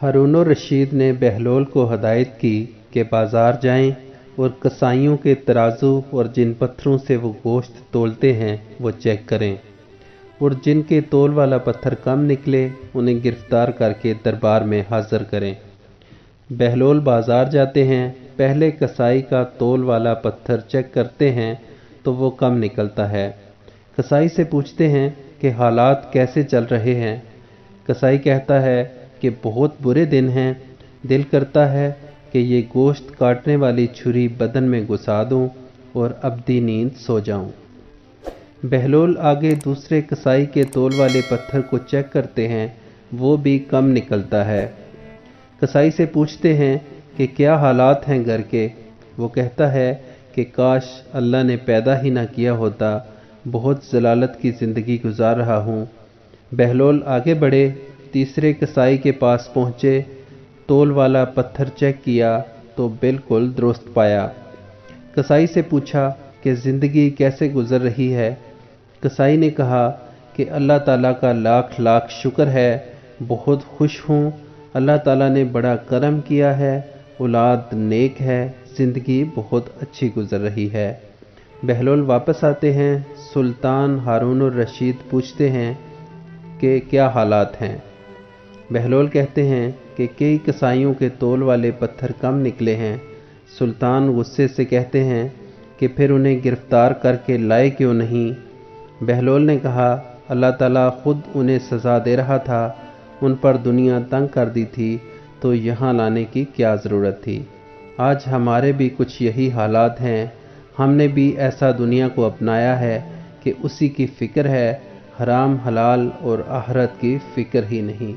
हारून रशीद ने बहलोल को हदायत की कि बाज़ार जाएं और कसाईयों के तराजू और जिन पत्थरों से वो गोश्त तोलते हैं वो चेक करें, और जिनके तोल वाला पत्थर कम निकले उन्हें गिरफ्तार करके दरबार में हाजिर करें। बहलोल बाज़ार जाते हैं, पहले कसाई का तोल वाला पत्थर चेक करते हैं तो वो कम निकलता है। कसाई से पूछते हैं कि हालात कैसे चल रहे हैं। कसाई कहता है कि बहुत बुरे दिन हैं, दिल करता है कि ये गोश्त काटने वाली छुरी बदन में घुसा दूं और अबदी नींद सो जाऊं। बहलोल आगे दूसरे कसाई के तोल वाले पत्थर को चेक करते हैं, वो भी कम निकलता है। कसाई से पूछते हैं कि क्या हालात हैं घर के। वो कहता है कि काश अल्लाह ने पैदा ही ना किया होता, बहुत जलालत की ज़िंदगी गुजार रहा हूँ। बहलोल आगे बढ़े, तीसरे कसाई के पास पहुँचे, तोल वाला पत्थर चेक किया तो बिल्कुल दुरुस्त पाया। कसाई से पूछा कि ज़िंदगी कैसे गुजर रही है। कसाई ने कहा कि अल्लाह ताला का लाख लाख शुक्र है, बहुत खुश हूँ, अल्लाह ताला ने बड़ा करम किया है, औलाद नेक है, ज़िंदगी बहुत अच्छी गुजर रही है। बहलोल वापस आते हैं, सुल्तान हारून रशीद पूछते हैं कि क्या हालात हैं। बहलोल कहते हैं कि कई कसाईयों के तोल वाले पत्थर कम निकले हैं। सुल्तान गुस्से से कहते हैं कि फिर उन्हें गिरफ्तार करके लाए क्यों नहीं। बहलोल ने कहा अल्लाह ताला खुद उन्हें सज़ा दे रहा था, उन पर दुनिया तंग कर दी थी तो यहाँ लाने की क्या ज़रूरत थी। आज हमारे भी कुछ यही हालात हैं, हमने भी ऐसा दुनिया को अपनाया है कि उसी की फ़िक्र है, हराम हलाल और आखिरत की फ़िक्र ही नहीं।